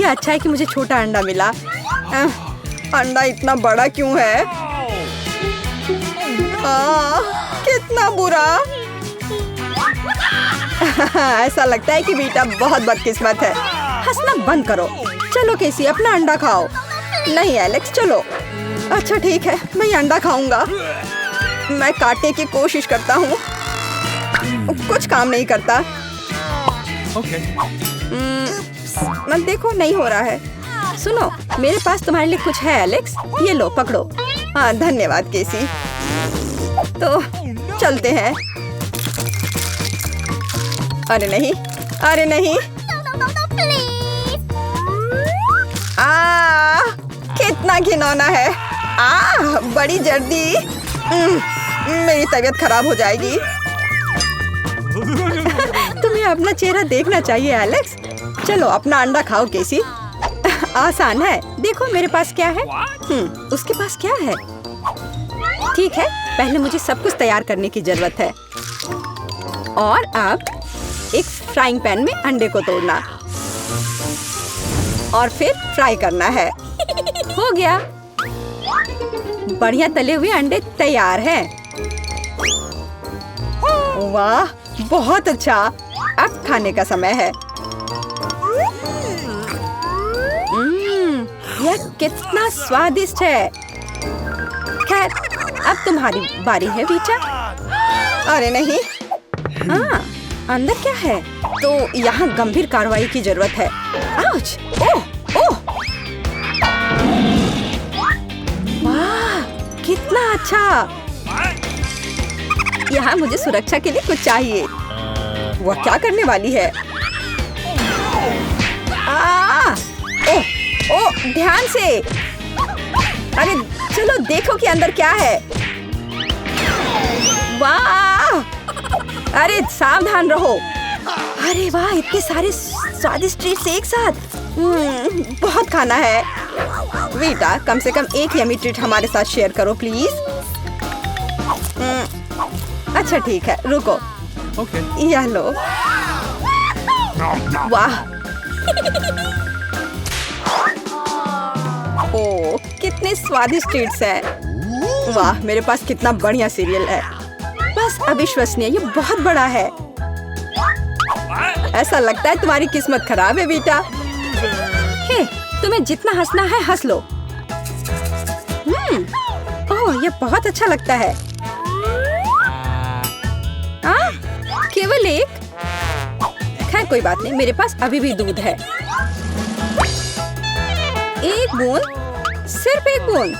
अच्छा है कि मुझे छोटा अंडा मिला। अंडा इतना बड़ा क्यों है? कितना बुरा। ऐसा लगता है कि बेटा बहुत बदकिस्मत है। हंसना बंद करो। चलो केसी, अपना अंडा खाओ। नहीं एलेक्स, चलो। अच्छा ठीक है, मैं ये अंडा खाऊंगा। मैं काटने की कोशिश करता हूँ, कुछ काम नहीं करता। मैं देखो, नहीं हो रहा है। सुनो, मेरे पास तुम्हारे लिए कुछ है एलेक्स, ये लो पकड़ो। हाँ धन्यवाद केसी। तो चलते हैं। अरे नहीं, अरे नहीं। कितना घिनौना है। बड़ी जर्दी। मेरी तबीयत खराब हो जाएगी। तुम्हें अपना चेहरा देखना चाहिए एलेक्स। चलो अपना अंडा खाओ केसी। आसान है। देखो मेरे पास क्या है। उसके पास क्या है? ठीक है, पहले मुझे सब कुछ तैयार करने की जरूरत है। और अब एक फ्राइंग पैन में अंडे को तोड़ना और फिर फ्राई करना है। हो गया। बढ़िया तले हुए अंडे तैयार हैं। वाह, बहुत अच्छा। अब खाने का समय है। यह कितना स्वादिष्ट है। खैर, अब तुम्हारी बारी है बीटा। अरे नहीं। अंदर क्या है? तो यहाँ गंभीर कार्रवाई की जरूरत है। आउच! ओह! ओह! वाह! कितना अच्छा। यहाँ मुझे सुरक्षा के लिए कुछ चाहिए। वह क्या करने वाली है? ओह! ओह! ध्यान से। अरे चलो देखो कि अंदर क्या है। वाह! अरे सावधान रहो। अरे वाह, इतने सारे स्वादिष्ट ट्रीट्स एक साथ। बहुत खाना है। बेटा, कम से कम एक यम्मी ट्रीट हमारे साथ शेयर करो प्लीज। अच्छा ठीक है, रुको। यह लो। वाह! ओह, कितने स्वादिष्ट ट्रीट्स हैं। वाह, मेरे पास कितना बढ़िया सीरियल है। बस अविश्वसनीय, ये बहुत बड़ा है। ऐसा लगता है तुम्हारी किस्मत खराब है बेटा। हे, तुम्हें जितना हंसना है हंस लो। ओह, ये बहुत अच्छा लगता है। केवल एक? खैर कोई बात नहीं, मेरे पास अभी भी दूध है। एक बूंद, सिर्फ एक बूंद।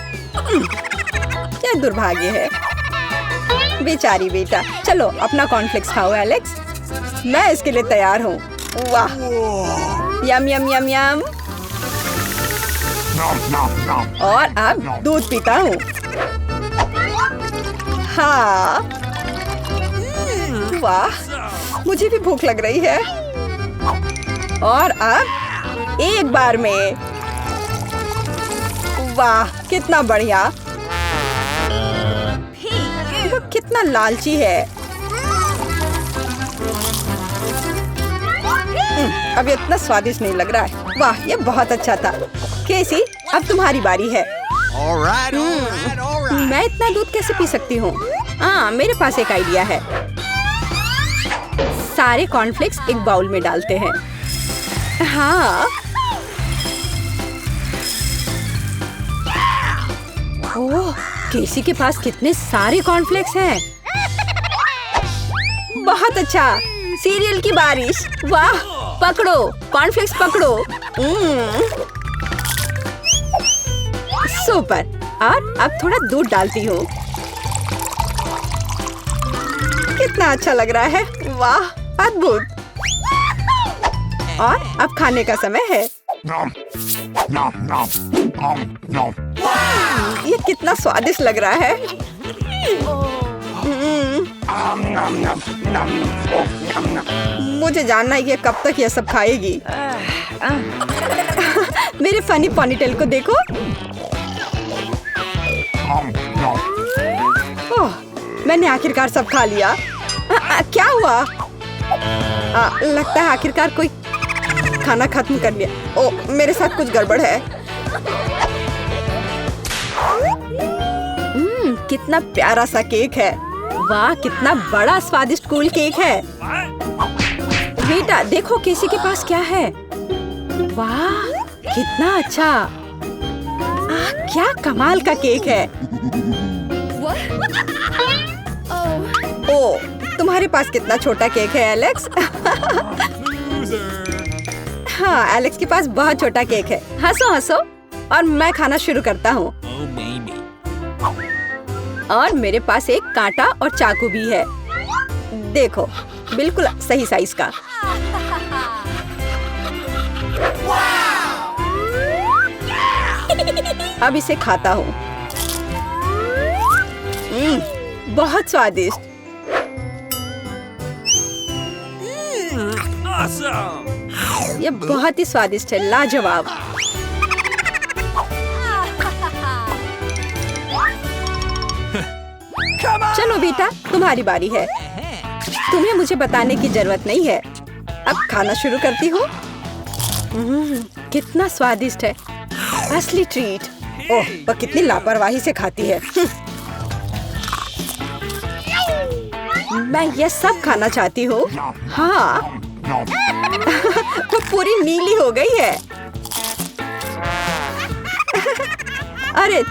क्या दुर्भाग्य है। बेचारी बेटा। चलो अपना कॉर्नफ्लेक्स खाओ एलेक्स। मैं इसके लिए तैयार हूँ। वाह! यम यम यम यम। और अब दूध पीता हूँ। हाँ, वाह, मुझे भी भूख लग रही है। और अब एक बार में। वाह, कितना बढ़िया। वो कितना लालची है। अब इतना स्वादिष्ट नहीं लग रहा है। वाह, ये बहुत अच्छा था। केसी, अब तुम्हारी बारी है। मैं इतना दूध कैसे पी सकती हूँ? मेरे पास एक आइडिया है। सारे कॉर्नफ्लेक्स एक बाउल में डालते हैं। हाँ। ओह, केसी के पास कितने सारे कॉर्नफ्लेक्स हैं। बहुत अच्छा। सीरियल की बारिश। वाह, पकड़ो कॉर्नफ्लेक्स, पकड़ो। सुपर। और अब थोड़ा दूध डालती हूँ। कितना अच्छा लग रहा है। वाह, अद्भुत। और अब खाने का समय है। ये कितना स्वादिष्ट लग रहा है। मुझे जानना है कि कब तक ये सब खाएगी। मेरे फनी पोनीटेल को देखो। ओह, मैंने आखिरकार सब खा लिया। क्या हुआ? लगता है आखिरकार कोई खाना खत्म कर लिया। ओ, मेरे साथ कुछ गड़बड़ है। कितना प्यारा सा केक है। वाह, कितना बड़ा स्वादिष्ट कूल केक है। बेटा देखो केसी के पास क्या है। वाह, कितना अच्छा। क्या कमाल का केक है। ओ, तुम्हारे पास कितना छोटा केक है एलेक्स। हाँ, एलेक्स के पास बहुत छोटा केक है। हंसो हंसो और मैं खाना शुरू करता हूँ। और मेरे पास एक कांटा और चाकू भी है। देखो, बिल्कुल सही साइज का। अब इसे खाता हूँ। बहुत स्वादिष्ट। ये बहुत ही स्वादिष्ट है, लाजवाब। चलो बेटा, तुम्हारी बारी है। तुम्हें मुझे बताने की जरूरत नहीं है। अब खाना शुरू करती हूँ। कितना स्वादिष्ट है, असली ट्रीट। ओह, वह कितनी लापरवाही से खाती है। मैं ये सब खाना चाहती हूँ। हाँ, वो पूरी नीली हो गई है। अरे,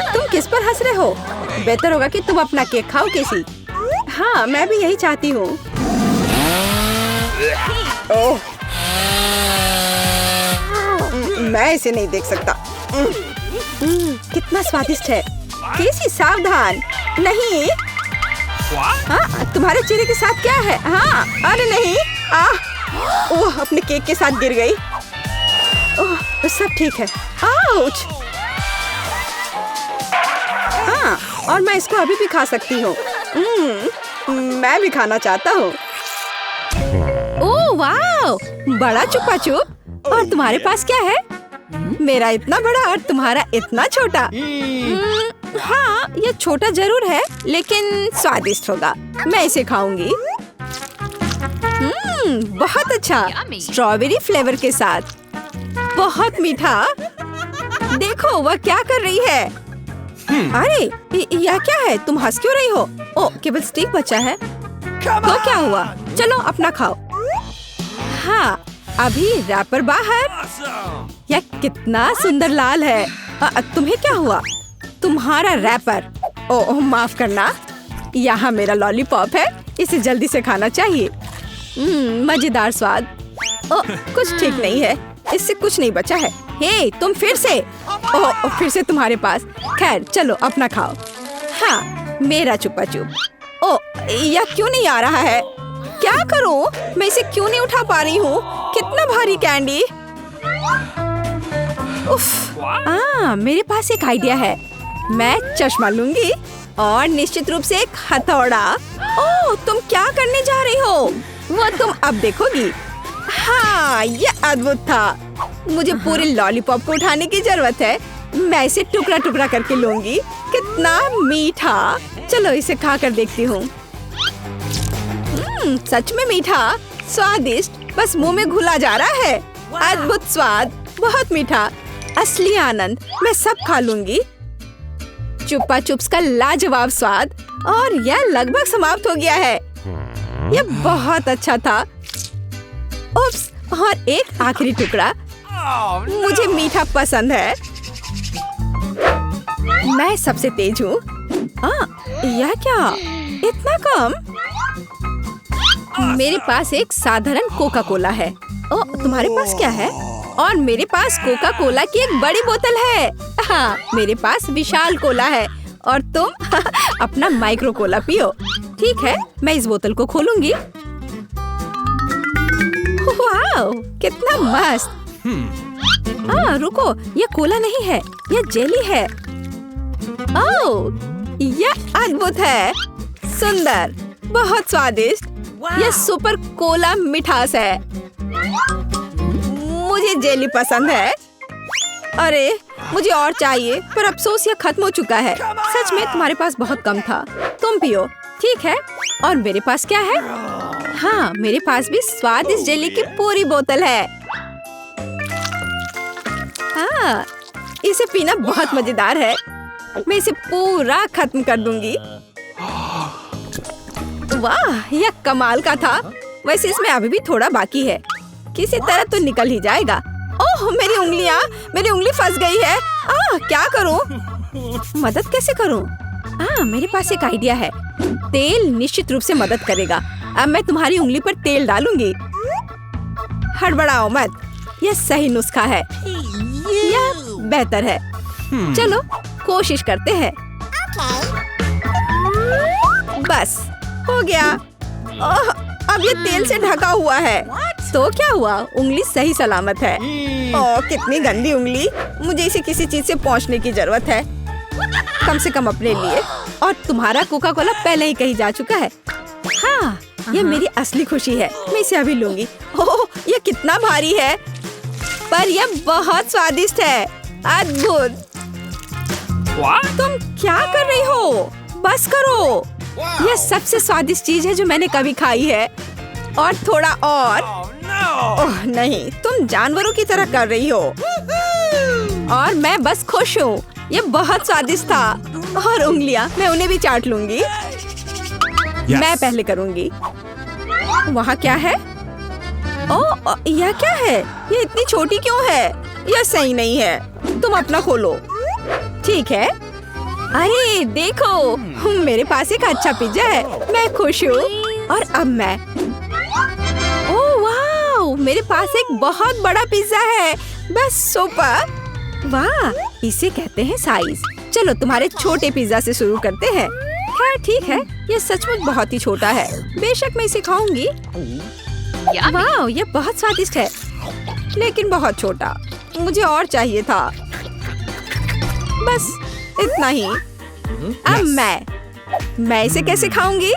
तुम किस पर हंस रहे हो? बेहतर होगा कि तुम अपना केक खाओ केसी। हाँ, मैं भी यही चाहती हूँ। ओह, मैं इसे नहीं देख सकता। कितना स्वादिष्ट है। केसी सावधान, नहीं। हाँ, तुम्हारे चेहरे के साथ क्या है? हाँ, अरे नहीं। ओह, अपने केक के साथ गिर गई। ओह, सब ठीक है। आउच। हाँ, और मैं इसको अभी भी खा सकती हूँ। मैं भी खाना चाहता हूँ। ओह वाह, बड़ा चुपा चुप। और तुम्हारे पास क्या है? मेरा इतना बड़ा और तुम्हारा इतना छोटा। हाँ, ये छोटा जरूर है लेकिन स्वादिष्ट होगा। मैं इसे खाऊंगी। बहुत अच्छा, स्ट्रॉबेरी फ्लेवर के साथ। बहुत मीठा। देखो वह क्या कर रही है। अरे यह क्या है? तुम हंस क्यों रही हो? ओ, केवल स्टिक बचा है। तो क्या हुआ? चलो अपना खाओ। हाँ, अभी रैपर बाहर। यह कितना सुंदर लाल है। तुम्हें क्या हुआ? तुम्हारा रैपर। ओह, माफ करना। यहाँ मेरा लॉलीपॉप है, इसे जल्दी से खाना चाहिए। मजेदार स्वाद। ओह, कुछ ठीक नहीं है, इससे कुछ नहीं बचा है। हे, तुम फिर से। ओह, फिर से तुम्हारे पास। खैर, चलो अपना खाओ। हाँ, मेरा चुपा चुप। ओह, यह क्यों नहीं आ रहा है? क्या करूं? मैं इसे क्यों नहीं उठा पा रही हूँ? कितना भारी कैंडी। उफ, मेरे पास एक आइडिया है। मैं चश्मा लूंगी और निश्चित रूप से एक हथौड़ा। ओह, तुम क्या करने जा रही हो? वो तुम अब देखोगी। हाँ, ये अद्भुत था। मुझे पूरे लॉलीपॉप को उठाने की जरूरत है। मैं इसे टुकड़ा टुकड़ा करके लूंगी। कितना मीठा। चलो इसे खा कर देखती हूँ। सच में मीठा, स्वादिष्ट, बस मुंह में घुला जा रहा है। अद्भुत स्वाद, बहुत मीठा, असली आनंद। मैं सब खा लूंगी। चुप्पा चुप्स का लाजवाब स्वाद। और यह लगभग समाप्त हो गया है। यह बहुत अच्छा था। उप्स, और एक आखिरी टुकड़ा। मुझे मीठा पसंद है। मैं सबसे तेज हूँ। यह क्या? इतना कम? मेरे पास एक साधारण कोका कोला है। ओह, तुम्हारे पास क्या है? और मेरे पास कोका कोला की एक बड़ी बोतल है। हाँ, मेरे पास विशाल कोला है और तुम अपना माइक्रो कोला पियो। ठीक है, मैं इस बोतल को खोलूंगी। वाह, कितना मस्त। रुको, यह कोला नहीं है, यह जेली है। ओह, यह अद्भुत है, सुंदर, बहुत स्वादिष्ट। यह सुपर कोला मिठास है। मुझे जेली पसंद है। अरे, मुझे और चाहिए, पर अफसोस यह खत्म हो चुका है। सच में तुम्हारे पास बहुत कम था। तुम पियो, ठीक है, और मेरे पास क्या है? हाँ, मेरे पास भी स्वादिष्ट जेली की पूरी बोतल है। हाँ, इसे पीना बहुत मजेदार है। मैं इसे पूरा खत्म कर दूंगी। वाह, यह कमाल का था। वैसे इसमें अभी भी थोड़ा बाकी है। किसी तरह तो निकल ही जाएगा। ओह, मेरी उंगली फंस गई है। क्या करूं? मदद कैसे करूं? मेरे पास एक आइडिया है। तेल निश्चित रूप से मदद करेगा। अब मैं तुम्हारी उंगली पर तेल डालूंगी। हड़बड़ाओ मत, यह सही नुस्खा है। यह बेहतर है। चलो कोशिश करते हैं। बस हो गया। ओह, अब ये तेल से ढका हुआ है। तो क्या हुआ? उंगली सही सलामत है। ओह, कितनी गंदी उंगली। मुझे इसे किसी चीज से पोंछने की जरूरत है, कम से कम अपने लिए। और तुम्हारा कोका कोला पहले ही कहीं जा चुका है। हाँ, ये मेरी असली खुशी है। मैं इसे अभी लूंगी। ओह, ये कितना भारी है, पर यह बहुत स्वादिष्ट है। अद्भुत। तुम क्या कर रही हो? बस करो। यह सबसे स्वादिष्ट चीज है जो मैंने कभी खाई है। और थोड़ा और। ओह नहीं, तुम जानवरों की तरह कर रही हो। और मैं बस खुश हूँ। ये बहुत स्वादिष्ट था। और उंगलियां, मैं उन्हें भी चाट लूंगी। मैं पहले करूंगी। वहाँ क्या है? ओह, यह क्या है? ये इतनी छोटी क्यों है? यह सही नहीं है। तुम अपना खोलो। ठीक है। अरे देखो, मेरे पास एक अच्छा पिज्जा है। मैं खुश हूँ। और अब मैं, ओह वाह, मेरे पास एक बहुत बड़ा पिज्जा है। बस सुपर। वाह, इसे कहते हैं साइज। चलो तुम्हारे छोटे पिज्जा से शुरू करते हैं। खैर ठीक है, ये सचमुच बहुत ही छोटा है। बेशक मैं इसे खाऊंगी। वाह, ये बहुत स्वादिष्ट है, लेकिन बहुत छोटा। मुझे और चाहिए था। बस इतना ही। अब मैं इसे कैसे खाऊंगी?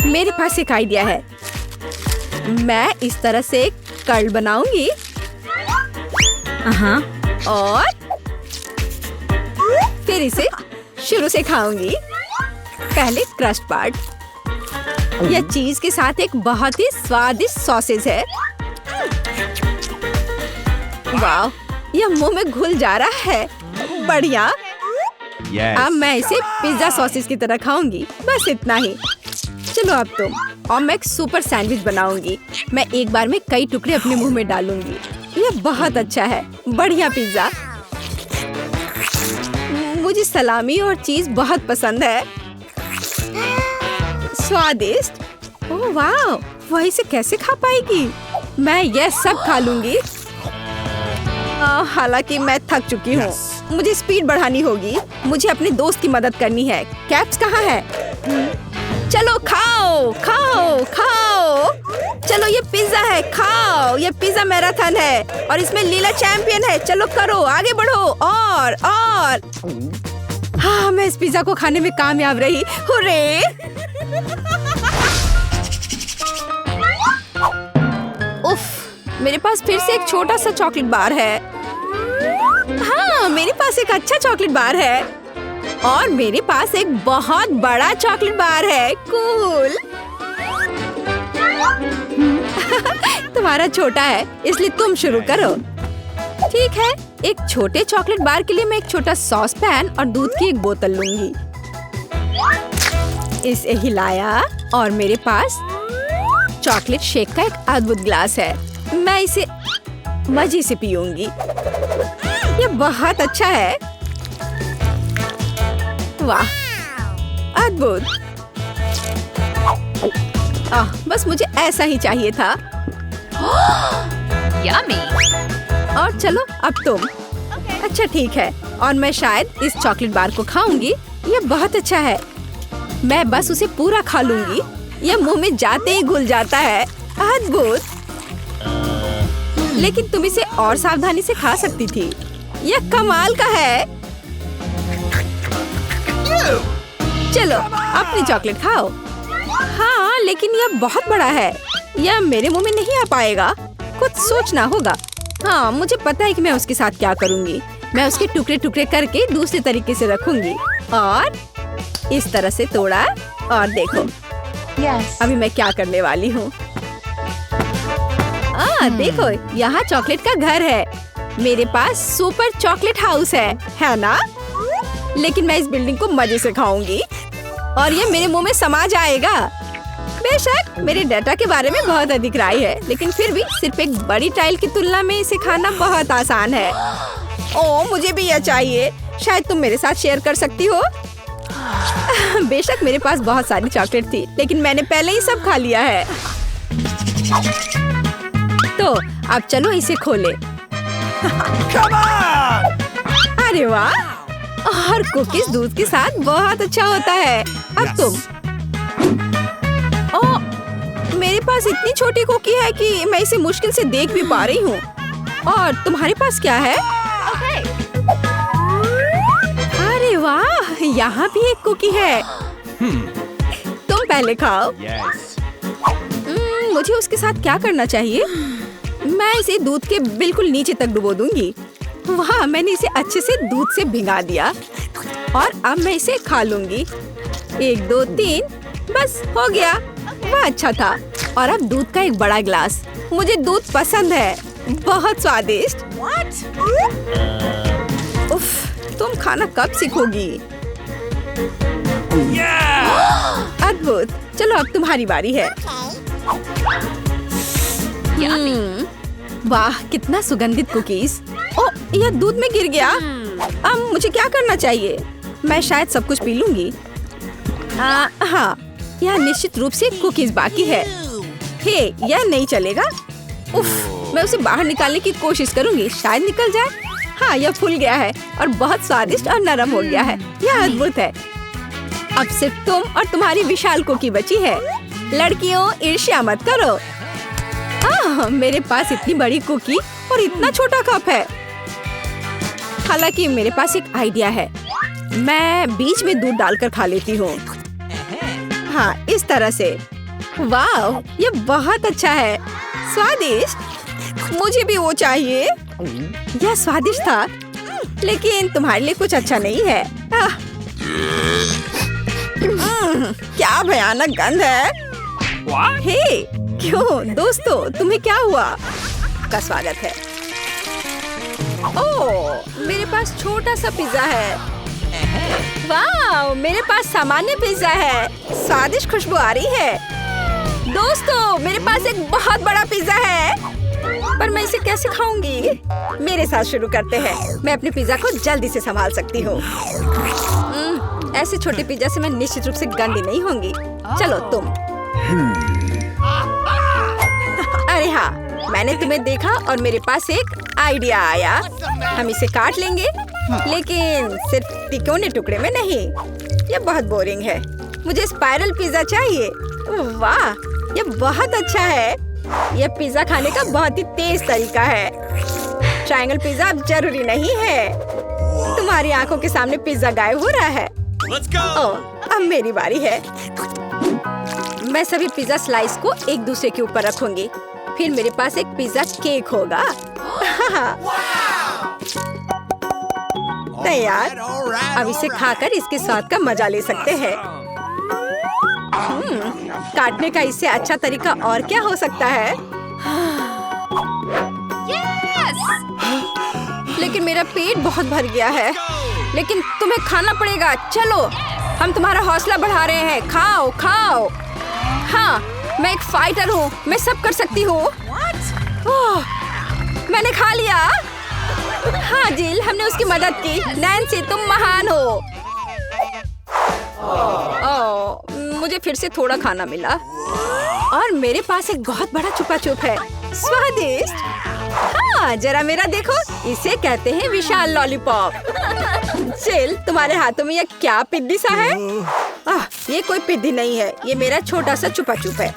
मेरे पास एक आइडिया है। मैं इस तरह से एक कर्ल बनाऊंगी। और फिर इसे शुरू से खाऊंगी। पहले क्रस्ट पार्ट। यह चीज के साथ एक बहुत ही स्वादिष्ट सॉसेज है। वाह, यह मुंह में घुल जा रहा है। बढ़िया। अब मैं इसे पिज्जा सॉसेज की तरह खाऊंगी। बस इतना ही। चलो अब तुम। और मैं एक सुपर सैंडविच बनाऊंगी। मैं एक बार में कई टुकड़े अपने मुंह में डालूंगी। यह बहुत अच्छा है। बढ़िया पिज्जा। मुझे सलामी और चीज बहुत पसंद है। स्वादिष्ट। ओह वाह, वह इसे कैसे खा पाएगी? मैं यह सब खा लूंगी। हालांकि मैं थक चुकी हूँ। मुझे स्पीड बढ़ानी होगी। मुझे अपने दोस्त की मदद करनी है। कैप्स कहाँ है? चलो खाओ खाओ खाओ। चलो ये पिज्जा है, खाओ। ये पिज्जा मैराथन है और इसमें लीला चैंपियन है। चलो करो, आगे बढ़ो। और हाँ, मैं इस पिज्जा को खाने में कामयाब रही। हुर्रे! उफ, मेरे पास फिर से एक छोटा सा चॉकलेट बार है। हाँ, मेरे पास एक अच्छा चॉकलेट बार है। और मेरे पास एक बहुत बड़ा चॉकलेट बार है। कूल। तुम्हारा छोटा है, इसलिए तुम शुरू करो। ठीक है, एक छोटे चॉकलेट बार के लिए मैं एक छोटा सॉस पैन और दूध की एक बोतल लूंगी। इसे हिलाया और मेरे पास चॉकलेट शेक का एक अद्भुत ग्लास है। मैं इसे मजे से पीऊंगी। ये बहुत अच्छा है। वाह, अद्भुत। बस मुझे ऐसा ही चाहिए था। Yummy. और चलो अब तुम। अच्छा ठीक है, और मैं शायद इस चॉकलेट बार को खाऊंगी। ये बहुत अच्छा है। मैं बस उसे पूरा खा लूंगी। ये मुंह में जाते ही घुल जाता है। अद्भुत। लेकिन तुम इसे और सावधानी से खा सकती थी। यह कमाल का है। चलो अपनी चॉकलेट खाओ। हाँ, लेकिन यह बहुत बड़ा है। यह मेरे मुंह में नहीं आ पाएगा। कुछ सोचना होगा। हाँ, मुझे पता है कि मैं उसके साथ क्या करूँगी। मैं उसके टुकड़े टुकड़े करके दूसरे तरीके से रखूंगी। और इस तरह से तोड़ा और देखो अभी मैं क्या करने वाली हूँ। देखो यहाँ चॉकलेट का घर है। मेरे पास सुपर चॉकलेट हाउस है ना? लेकिन मैं इस बिल्डिंग को मजे से खाऊंगी और ये मेरे मुंह में समा जाएगा। बेशक मेरे डाटा के बारे में बहुत अधिक राय है, लेकिन फिर भी सिर्फ एक बड़ी टाइल की तुलना में इसे खाना बहुत आसान है। ओह मुझे भी यह चाहिए। शायद तुम मेरे साथ शेयर कर सकती हो। बेशक मेरे पास बहुत सारी चॉकलेट थी, लेकिन मैंने पहले ही सब खा लिया है। तो अब चलो इसे खोले। अरे वाह, और कुकीज दूध के साथ बहुत अच्छा होता है। अब तुम मेरे पास इतनी छोटी कुकी है कि मैं इसे मुश्किल से देख भी पा रही हूँ। और तुम्हारे पास क्या है? अरे वाह, यहाँ भी एक कुकी है। तुम पहले खाओ। मुझे उसके साथ क्या करना चाहिए? मैं इसे दूध के बिल्कुल नीचे तक डुबो दूंगी। वाह, मैंने इसे अच्छे से दूध से भिगा दिया और अब मैं इसे खा लूंगी। 1 2 3 बस हो गया। वह अच्छा था। और अब दूध का एक बड़ा गिलास। मुझे दूध पसंद है, बहुत स्वादिष्ट। उफ, तुम खाना कब सीखोगी? अद्भुत। चलो अब तुम्हारी बारी है। वाह, कितना सुगंधित कुकीज। ओह, यह दूध में गिर गया। अब मुझे क्या करना चाहिए? मैं शायद सब कुछ पी लूंगी। हाँ, यह निश्चित रूप से कुकीज बाकी है। हे, यह नहीं चलेगा। उफ, मैं उसे बाहर निकालने की कोशिश करूंगी, शायद निकल जाए। हाँ, यह फूल गया है और बहुत स्वादिष्ट और नरम हो गया है। यह अद्भुत है। अब सिर्फ तुम और तुम्हारी विशाल कुकी बची है। लड़कियों, ईर्ष्या मत करो। मेरे पास इतनी बड़ी कुकी और इतना छोटा कप है। हालांकि मेरे पास एक आइडिया है। मैं बीच में दूध डालकर खा लेती हूँ। हाँ, इस तरह से। वाह, ये बहुत अच्छा है। स्वादिष्ट। मुझे भी वो चाहिए। यह स्वादिष्ट था, लेकिन तुम्हारे लिए कुछ अच्छा नहीं है। क्या भयानक गंध है। हे, क्यों दोस्तों, तुम्हें क्या हुआ? आपका स्वागत है। ओह, मेरे पास छोटा सा पिज्जा है। वाह, मेरे पास सामान्य पिज्जा है। स्वादिष्ट खुशबू आ रही है। दोस्तों, मेरे पास एक बहुत बड़ा पिज्जा है, पर मैं इसे कैसे खाऊंगी? मेरे साथ शुरू करते हैं। मैं अपने पिज्जा को जल्दी से संभाल सकती हूँ। ऐसे छोटे पिज्जा से मैं निश्चित रूप से गंदी नहीं होंगी। चलो तुम। अरे हाँ, मैंने तुम्हें देखा और मेरे पास एक आइडिया आया। हम इसे काट लेंगे, लेकिन सिर्फ तिकोने टुकड़े में नहीं। यह बहुत बोरिंग है। मुझे स्पाइरल पिज्जा चाहिए। वाह, यह बहुत अच्छा है। यह पिज्जा खाने का बहुत ही तेज तरीका है। ट्रायंगल पिज्जा अब जरूरी नहीं है। तुम्हारी आंखों के सामने पिज्जा गायब हो रहा है। ओह, अब मेरी बारी है। मैं सभी पिज्जा स्लाइस को एक दूसरे के ऊपर रखूंगी। फिर मेरे पास एक पिज्जा केक होगा। तैयार। अब इसे खाकर इसके स्वाद का मजा ले सकते हैं। काटने का इससे अच्छा तरीका और क्या हो सकता है? लेकिन मेरा पेट बहुत भर गया है। लेकिन तुम्हें खाना पड़ेगा। चलो, हम तुम्हारा हौसला बढ़ा रहे हैं। खाओ खाओ। हाँ, मैं एक फाइटर हूँ। मैं सब कर सकती हूँ। मैंने खा लिया। हाँ जिल, हमने उसकी मदद की। नैन्सी, तुम महान हो। मुझे फिर से थोड़ा खाना मिला और मेरे पास एक बहुत बड़ा छुपा छुप है। स्वादिष्ट। हाँ, जरा मेरा देखो। इसे कहते हैं विशाल लॉलीपॉप। जिल, तुम्हारे हाथों में यह क्या पिद्दी सा है? ये कोई पिद्दी नहीं है। ये मेरा छोटा सा छुपा छुप है।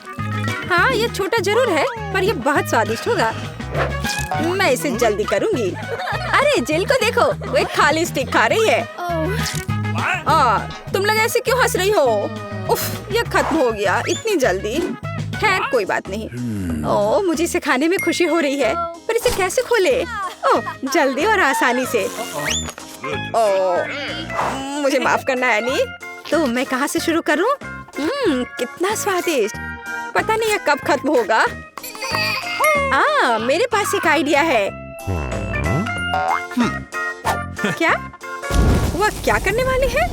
हाँ, ये छोटा जरूर है, पर ये बहुत स्वादिष्ट होगा। मैं इसे जल्दी करूंगी। अरे जिल को देखो, वो एक खाली स्टिक खा रही है। तुम लोग ऐसे क्यों हंस रही हो? उफ, ये खत्म हो गया इतनी जल्दी। खैर कोई बात नहीं। मुझे इसे खाने में खुशी हो रही है, पर इसे कैसे खोले? जल्दी और आसानी से। मुझे माफ करना एनी, तो मैं कहाँ से शुरू करूँ? कितना स्वादिष्ट। पता नहीं ये कब खत्म होगा। मेरे पास एक आइडिया है। क्या? वह क्या करने वाले हैं?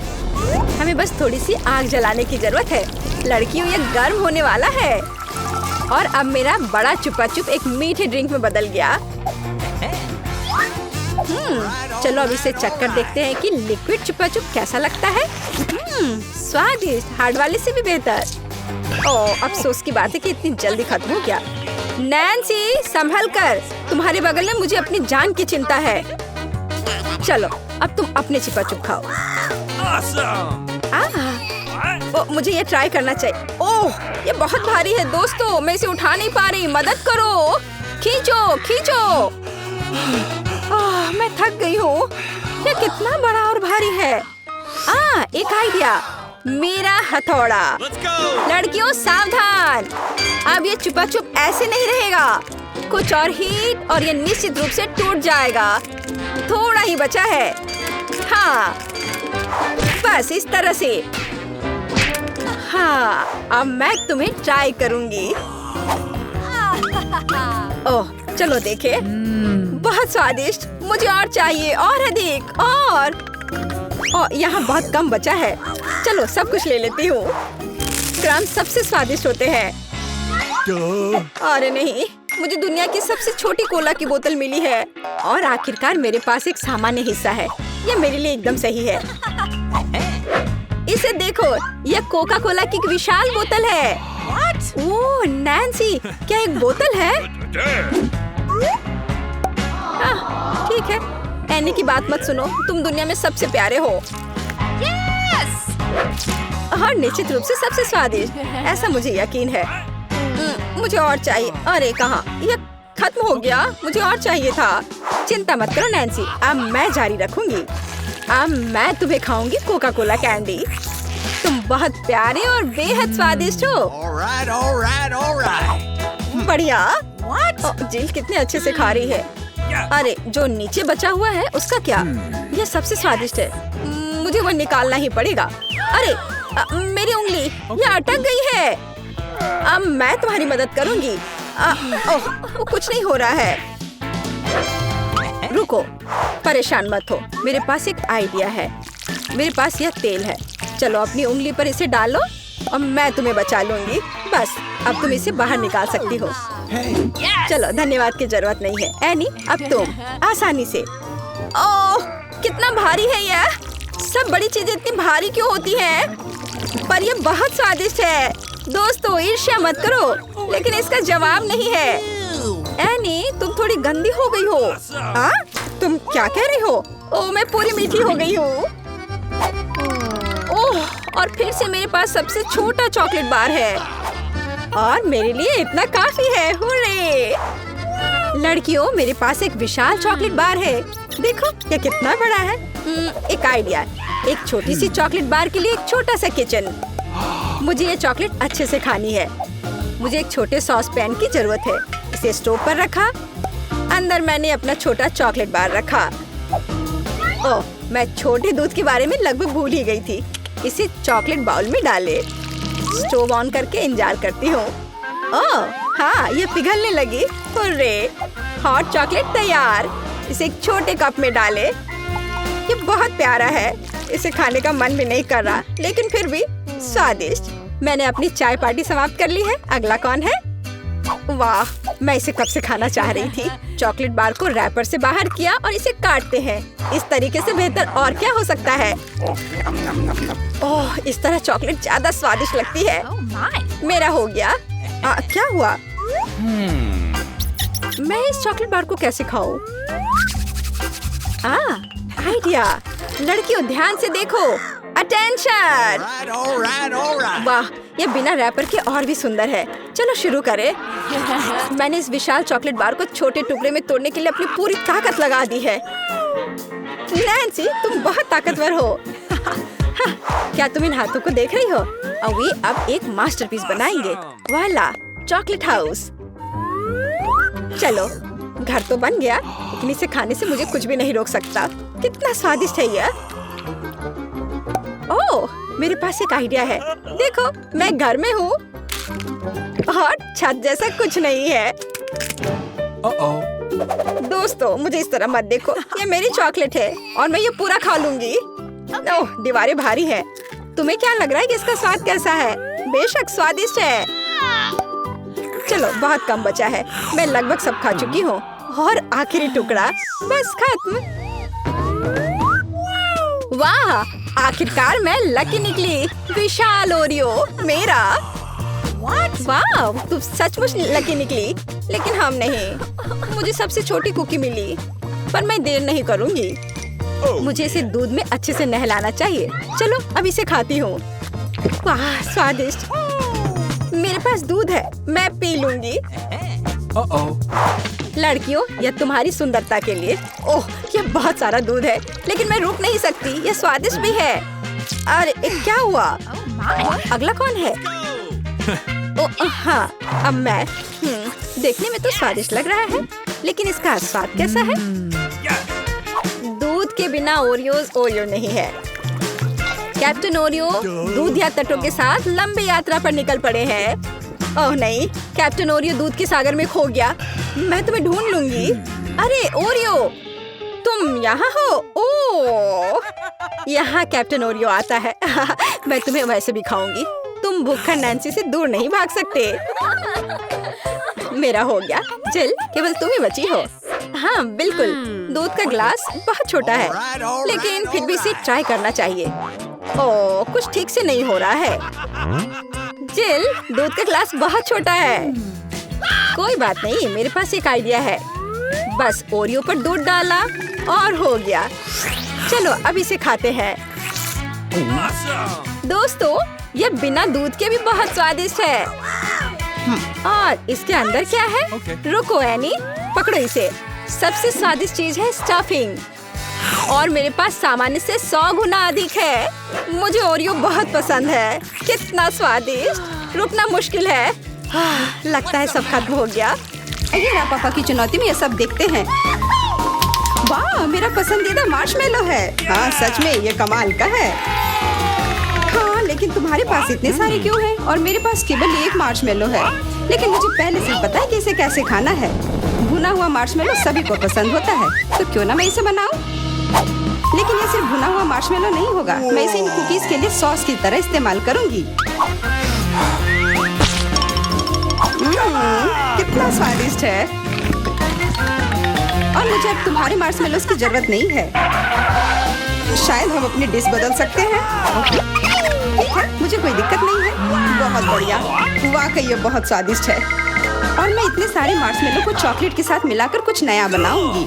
हमें बस थोड़ी सी आग जलाने की जरूरत है। लड़कियों, ये गर्म होने वाला है। और अब मेरा बड़ा चुपा चुप एक मीठे ड्रिंक में बदल गया। चलो अब इसे चक्कर देखते हैं कि लिक्विड चुपा चुप कैसा लगता है। स्वादिष्ट, हार्ड वाले से भी बेहतर। ओह, अफसोस की बात है कि इतनी जल्दी खत्म हो गया। नैन्सी, संभल कर, तुम्हारे बगल में मुझे अपनी जान की चिंता है। चलो अब तुम अपने चुपा चुप खाओ। मुझे ये ट्राई करना चाहिए। ओह, ये बहुत भारी है दोस्तों, मैं इसे उठा नहीं पा रही, मदद करो। खींचो खींचो। मैं थक गई हूँ। ये कितना बड़ा और भारी है। एक आइडिया, मेरा हथौड़ा। लड़कियों सावधान, अब ये चुपा चुप ऐसे नहीं रहेगा। कुछ और हीट और ये निश्चित रूप से टूट जाएगा। थोड़ा ही बचा है। हाँ, बस इस तरह से। हाँ, अब मैं तुम्हें ट्राई करूंगी। ओह, चलो देखे। बहुत स्वादिष्ट, मुझे और चाहिए, और अधिक, और यहाँ बहुत कम बचा है। चलो सब कुछ ले लेती हूँ। क्रम सबसे स्वादिष्ट होते हैं। अरे नहीं, मुझे दुनिया की सबसे छोटी कोला की बोतल मिली है। और आखिरकार मेरे पास एक सामान्य हिस्सा है। ये मेरे लिए एकदम सही है। इसे देखो, यह कोका कोला की एक विशाल बोतल है। ओह नैन्सी, क्या एक बोतल है? ठीक है, एनी की बात मत सुनो, तुम दुनिया में सबसे प्यारे हो। और निश्चित रूप से सबसे स्वादिष्ट, ऐसा मुझे यकीन है। मुझे और चाहिए। अरे कहाँ, यह खत्म हो गया। मुझे और चाहिए था। चिंता मत करो नैन्सी, अब मैं जारी रखूंगी। अब मैं तुम्हें खाऊंगी कोका कोला कैंडी। तुम बहुत प्यारे और बेहद स्वादिष्ट हो। बढ़िया। जिल कितने अच्छे से खा रही है। अरे जो नीचे बचा हुआ है उसका क्या? यह सबसे स्वादिष्ट है। मुझे वो निकालना ही पड़ेगा। अरे मेरी उंगली, यह अटक गई है। अब मैं तुम्हारी मदद करूंगी। वो कुछ नहीं हो रहा है। रुको, परेशान मत हो, मेरे पास एक आइडिया है। मेरे पास यह तेल है। चलो अपनी उंगली पर इसे डालो और मैं तुम्हें बचा लूंगी। बस अब तुम इसे बाहर निकाल सकती हो। चलो, धन्यवाद की जरूरत नहीं है। एनी, अब तुम आसानी से। ओह, कितना भारी है यह। सब बड़ी चीजें इतनी भारी क्यों होती हैं? पर यह बहुत स्वादिष्ट है। दोस्तों, ईर्ष्या मत करो, लेकिन इसका जवाब नहीं है। एनी, तुम थोड़ी गंदी हो गई हो। तुम क्या कह रही हो? ओह, मैं पूरी मीठी हो गई हूँ। ओह, और फिर से मेरे पास सबसे छोटा चॉकलेट बार है और मेरे लिए इतना काफी है। हुर्रे! लड़कियों, मेरे पास एक विशाल चॉकलेट बार है। देखो ये कितना बड़ा है। एक आइडिया, एक छोटी सी चॉकलेट बार के लिए एक छोटा सा किचन। मुझे ये चॉकलेट अच्छे से खानी है। मुझे एक छोटे सॉस पैन की जरूरत है। इसे स्टोव पर रखा। अंदर मैंने अपना छोटा चॉकलेट बार रखा। ओह, मैं छोटे दूध के बारे में लगभग भूल ही गई थी। इसे चॉकलेट बाउल में डाले। स्टोव ऑन करके इंतजार करती हूँ। ओह हाँ, ये पिघलने लगी। हुर्रे! हॉट चॉकलेट तैयार। इसे एक छोटे कप में डाले। ये बहुत प्यारा है। इसे खाने का मन भी नहीं कर रहा, लेकिन फिर भी स्वादिष्ट। मैंने अपनी चाय पार्टी समाप्त कर ली है। अगला कौन है? वाह, मैं इसे कब से खाना चाह रही थी। चॉकलेट बार को रैपर से बाहर किया और इसे काटते हैं। इस तरीके से बेहतर और क्या हो सकता है? ओह, इस तरह चॉकलेट ज्यादा स्वादिष्ट लगती है। मेरा हो गया। क्या हुआ? मैं इस चॉकलेट बार को कैसे खाऊं? आइडिया। लड़कियों, ध्यान से देखो। अटेंशन! वाह, ये बिना रैपर के और भी सुंदर है। चलो शुरू करें। मैंने इस विशाल चॉकलेट बार को छोटे टुकड़े में तोड़ने के लिए अपनी पूरी ताकत लगा दी है। नैन्सी, तुम बहुत ताकतवर हो। क्या तुम इन हाथों को देख रही हो? वे अब एक मास्टरपीस बनाएंगे। वाला, चॉकलेट हाउस। चलो, घर तो बन गया, लेकिन इसे खाने से मुझे कुछ भी नहीं रोक सकता। कितना स्वादिष्ट है यह। ओह, मेरे पास एक आइडिया है। देखो, मैं घर में हूँ और छत जैसा कुछ नहीं है। दोस्तों, मुझे इस तरह मत देखो। ये मेरी चॉकलेट है और मैं ये पूरा खा लूंगी। ओह, दीवारें भारी है। तुम्हें क्या लग रहा है कि इसका स्वाद कैसा है? बेशक स्वादिष्ट है। चलो, बहुत कम बचा है। मैं लगभग सब खा चुकी हूँ और आखिरी टुकड़ा बस खत्म। वाह, आखिरकार मैं लकी निकली। विशाल ओरियो मेरा। वाह, तुम सचमुच लकी निकली। लेकिन हम नहीं। मुझे सबसे छोटी कुकी मिली, पर मैं देर नहीं करूंगी। मुझे इसे दूध में अच्छे से नहलाना चाहिए। चलो, अब इसे खाती हूँ। वाह, स्वादिष्ट। मेरे पास दूध है, मैं पी लूंगी। लड़कियों, यह तुम्हारी सुंदरता के लिए। ओह, यह बहुत सारा दूध है, लेकिन मैं रुक नहीं सकती। यह स्वादिष्ट भी है। अरे, क्या हुआ? अगला कौन है? ओह हाँ, अब मैं। देखने में तो स्वादिष्ट लग रहा है, लेकिन इसका स्वाद कैसा है? दूध के बिना ओरियोज ओरियो नहीं है। कैप्टन ओरियो दूध या तटों के साथ लंबी यात्रा पर निकल पड़े हैं। ओह नहीं, कैप्टन ओरियो दूध के सागर में खो गया। मैं तुम्हें ढूंढ लूंगी। अरे ओरियो, तुम यहाँ हो? ओह, यहाँ कैप्टन ओरियो आता है। मैं तुम्हें वैसे भी खाऊंगी। तुम भूखा नैन्सी से दूर नहीं भाग सकते। मेरा हो गया। जिल, केवल तुम ही बची हो। हाँ बिल्कुल, दूध का ग्लास बहुत छोटा है, लेकिन फिर भी इसे ट्राई करना चाहिए। ओह, कुछ ठीक से नहीं हो रहा है। जिल, दूध का ग्लास बहुत छोटा है। कोई बात नहीं, मेरे पास एक आइडिया है। बस ओरियो पर दूध डाला और हो गया। चलो, अब इसे खाते हैं। दोस्तों, यह बिना दूध के भी बहुत स्वादिष्ट है। और इसके अंदर क्या है? रुको एनी, पकड़ो इसे। सबसे स्वादिष्ट चीज है स्टफिंग, और मेरे पास सामान्य से 100 गुना अधिक है। मुझे ओरियो बहुत पसंद है। कितना स्वादिष्ट, रुकना मुश्किल है। लगता है सब खत्म हो गया। ये पापा की चुनौती में ये सब देखते हैं। वाह, मेरा पसंदीदा मार्शमेलो है। हाँ, सच में ये कमाल का है। हाँ, लेकिन तुम्हारे पास इतने सारे क्यों हैं? और मेरे पास केवल एक मार्शमेलो है। लेकिन मुझे पहले से पता है कि इसे कैसे खाना है। भुना हुआ मार्शमेलो सभी को पसंद होता है, तो क्यों ना मैं इसे बनाऊं? लेकिन ये सिर्फ भुना हुआ मार्शमेलो नहीं होगा। मैं इसे इन कुकीज के लिए सॉस की तरह इस्तेमाल करूंगी। कितना स्वादिष्ट है। और मुझे अब तुम्हारे मार्शमेलोस की जरूरत नहीं है। शायद हम अपनी डिश बदल सकते हैं। ठीक है, मुझे कोई दिक्कत नहीं है। बहुत बढ़िया, वाकई ये बहुत स्वादिष्ट है। और मैं इतने सारे मार्शमेलो को चॉकलेट के साथ मिलाकर कुछ नया बनाऊंगी।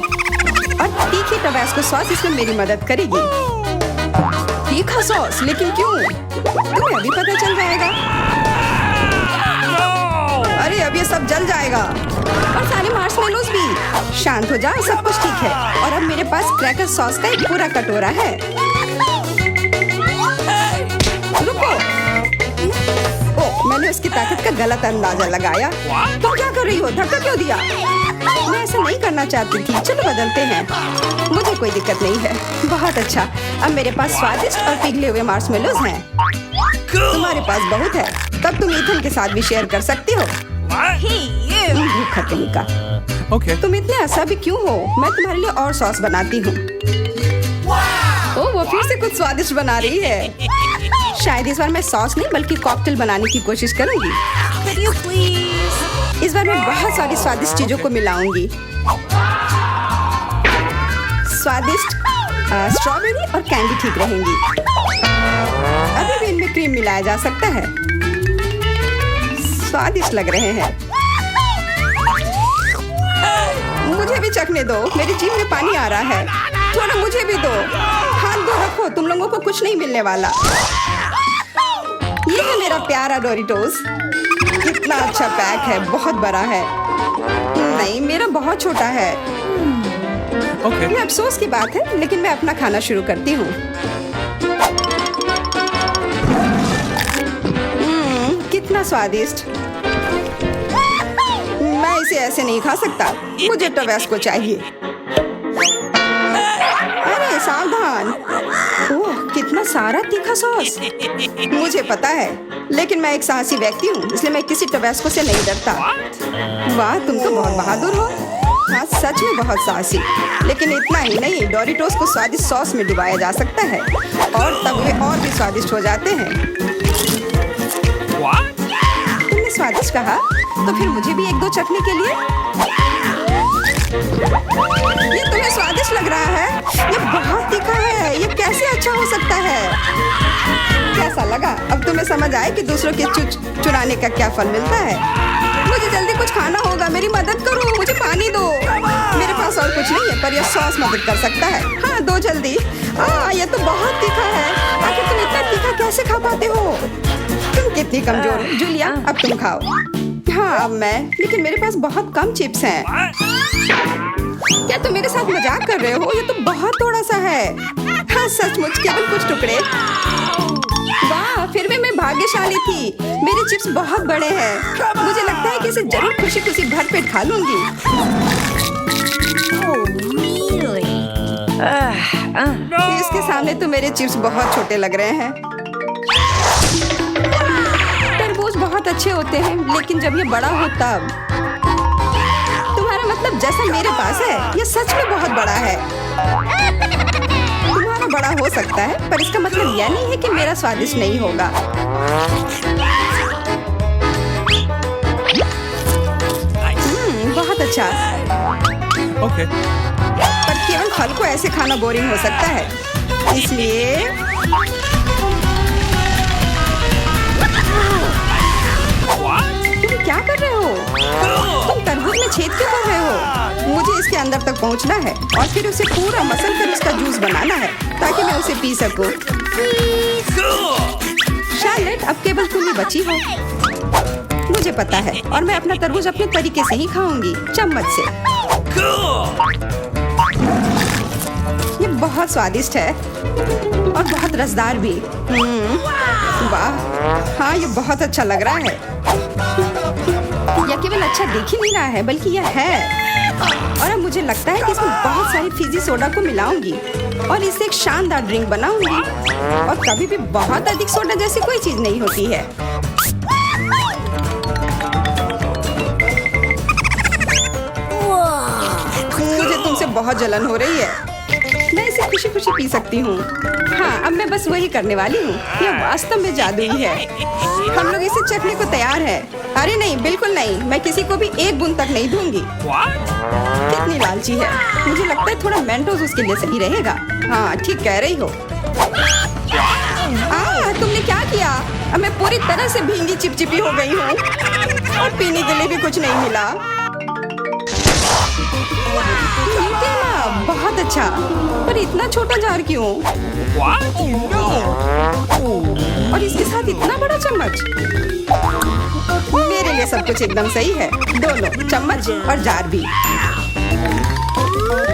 और तीखी टबास्को सॉस इसमें मेरी मदद करेगी। तीखा सॉस? लेकिन क्यों? तुम्हें अभी पता चल जाएगा। अरे, अब ये सब जल जाएगा, और सारे मार्शमेलोस भी। शांत हो जाओ, सब कुछ ठीक है। और अब मेरे पास क्रैकर सॉस का एक पूरा कटोरा है। रुको। ओह, मैंने उसकी ताकत का गलत अंदाजा लगाया। तुम क्या कर रही हो? धक्का क्यों दिया? मैं ऐसा नहीं करना चाहती थी। चलो बदलते हैं। मुझे कोई दिक्कत नहीं है। बहुत अच्छा, अब मेरे पास स्वादिष्ट और पिघले हुए मार्शमेलोस हैं। तुम्हारे पास बहुत है, तब तुम इथन के साथ भी शेयर कर सकती हो। भूखा कहीं का। तुम इतने असभी क्यों हो? मैं तुम्हारे लिए और सॉस बनाती हूँ। ओह, वो फिर से कुछ स्वादिष्ट बना रही है। शायद इस बार मैं सॉस नहीं बल्कि कॉकटेल बनाने की कोशिश करूंगी। इस बार मैं बहुत सारी स्वादिष्ट चीजों को मिलाऊंगी। स्वादिष्ट स्ट्रॉबेरी और कैंडी ठीक रहेंगी। अभी भी इनमें क्रीम मिलाया जा सकता है। स्वादिष्ट लग रहे हैं। मुझे भी चखने दो, मेरी जीभ में पानी आ रहा है। थोड़ा मुझे भी दो। हाथ दो, रखो, तुम लोगों को कुछ नहीं मिलने वाला। ये है मेरा प्यारा डोरिटोस। कितना अच्छा पैक है, बहुत बड़ा है। नहीं, मेरा बहुत छोटा है। ये अफसोस की बात है, लेकिन मैं अपना खाना शुरू करती हूँ। कितना स्वादिष्ट। मैं इसे ऐसे नहीं खा सकता। मुझे टबास्को चाहिए। अरे सावधान। ओह, कितना इतना सारा तीखा सॉस। मुझे पता है, लेकिन मैं एक साहसी व्यक्ति हूँ, इसलिए मैं किसी टबैस्को से नहीं डरता। वाह, तुम तो बहुत बहादुर हो। हाँ, सच में बहुत साहसी। लेकिन इतना ही नहीं, डोरिटोस को स्वादिष्ट सॉस में डुबाया जा सकता है और तब वे और भी स्वादिष्ट हो जाते हैं। तुमने स्वादिष्ट कहा, तो फिर मुझे भी एक दो चखने के लिए। ये तुम्हें स्वादिष्ट लग रहा है? ये बहुत तीखा है, ये कैसे अच्छा हो सकता है? कैसा लगा? अब तुम्हें समझ आए कि दूसरों के चुराने का क्या फल मिलता है। मुझे जल्दी कुछ खाना होगा, मेरी मदद करो, मुझे पानी दो। मेरे पास और कुछ नहीं है, पर यह सॉस मदद कर सकता है। हाँ, दो जल्दी। ये तो बहुत तीखा है। आखिर तुम इतना तीखा कैसे खा पाते हो? तुम कितनी कमजोर हो। जूलिया, अब तुम खाओ। हाँ, अब मैं। लेकिन मेरे पास बहुत कम चिप्स हैं। क्या तुम मेरे साथ मजाक कर रहे हो? ये तो बहुत थोड़ा सा है। हाँ, सचमुच केवल कुछ टुकड़े। वाह, फिर भी मैं भाग्यशाली थी। मेरे चिप्स बहुत बड़े हैं। मुझे लगता है कि इसे जरूर खुशी खुशी भर पेट खा लूंगी। इसके सामने तो मेरे चिप्स बहुत छोटे लग रहे हैं। तरबूज बहुत अच्छे होते हैं, लेकिन जब ये बड़ा हो तब। तुम्हारा मतलब जैसा मेरे पास है, ये सच में बहुत बड़ा है। तुम्हारा बड़ा हो सकता है, पर इसका मतलब यह नहीं है कि मेरा स्वादिष्ट नहीं होगा। बहुत अच्छा। Okay. पर केवल फल को ऐसे खाना बोरिंग हो सकता है, इसलिए तुम क्या कर रहे हो? तुम तरबूज में छेद क्यों कर रहे हो? मुझे इसके अंदर तक पहुंचना है और फिर उसे पूरा मसल कर उसका जूस बनाना है ताकि मैं उसे पी सकूं। शार्लेट, अब केवल तुम ही बची हो। मुझे पता है, और मैं अपना तरबूज अपने तरीके से ही खाऊंगी, चम्मच से। ये बहुत स्वादिष्ट है और बहुत रसदार भी। वाह, हाँ, ये बहुत अच्छा लग रहा है। यह केवल अच्छा दिख ही नहीं रहा है, बल्कि यह है। और अब मुझे लगता है कि इसमें बहुत सारी फिजी सोडा को मिलाऊंगी और इससे एक शानदार ड्रिंक बनाऊंगी। और कभी भी बहुत अधिक सोडा जैसी कोई चीज नहीं होती है। मुझे तुमसे बहुत जलन हो रही है। मैं इसे खुशी खुशी पी सकती हूँ। हाँ, अब मैं बस वही करने वाली हूँ। यह वास्तव में जादुई है। हम लोग इसे चखने को तैयार है। अरे नहीं, बिल्कुल नहीं। मैं किसी को भी एक बूंद तक नहीं दूंगी। कितनी लालची है। मुझे लगता है थोड़ा मेंटोस उसके लिए सही रहेगा। हाँ, ठीक कह रही हो। तुमने क्या किया? अब मैं पूरी तरह से भींगी चिपचिपी हो गई हूँ और पीने के लिए भी कुछ नहीं मिला। बहुत अच्छा, पर इतना छोटा जार क्यों? और इसके साथ इतना बड़ा चम्मच। मेरे लिए सब कुछ एकदम सही है। दोनों चम्मच और जार भी।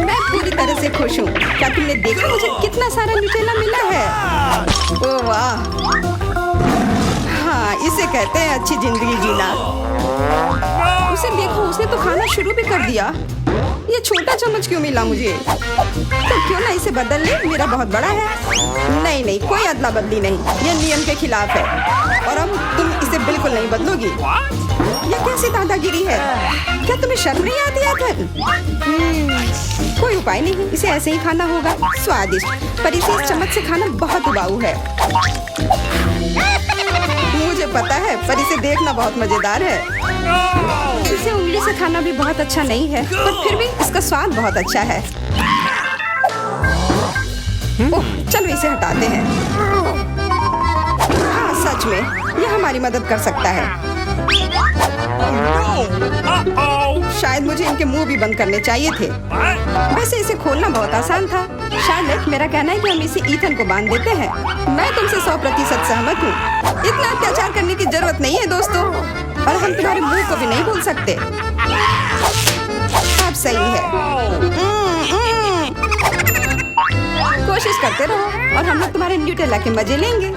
मैं पूरी तरह से खुश हूँ। क्या तुमने देखा मुझे कितना सारा न्यूटेला मिला है? ओह वाह, हाँ, इसे कहते हैं अच्छी जिंदगी जीना। उसे देखो, उसने तो खाना शुरू भी कर दिया। ये छोटा चम्मच क्यों मिला मुझे? तो क्यों ना इसे बदल ले, मेरा बहुत बड़ा है। नहीं नहीं, कोई अदला बदली नहीं, ये नियम के खिलाफ है। और अब तुम इसे बिल्कुल नहीं बदलोगी। ये कैसी दादागिरी है? क्या तुम्हें शर्म नहीं आती है? कोई उपाय नहीं, इसे ऐसे ही खाना होगा। स्वादिष्ट, पर इसे इस चम्मच से खाना बहुत उबाऊ है। मुझे पता है, पर इसे देखना बहुत मजेदार है। इसे उंगली से खाना भी बहुत अच्छा नहीं है, पर फिर भी इसका स्वाद बहुत अच्छा है। ओह, चलो इसे हटाते हैं। हाँ, सच में यह हमारी मदद कर सकता है। शायद मुझे इनके मुंह भी बंद करने चाहिए थे। वैसे इसे खोलना बहुत आसान था। शार्लेट, मेरा कहना है कि हम इसे ईथन को बांध देते हैं। मैं तुमसे 100% सहमत हूँ। इतना अत्याचार करने की जरूरत नहीं है दोस्तों, और हम तुम्हारे मुंह को भी नहीं भूल सकते। आप सही है। कोशिश करते रहो और हम लोग तुम्हारे न्यूटेला के मजे लेंगे।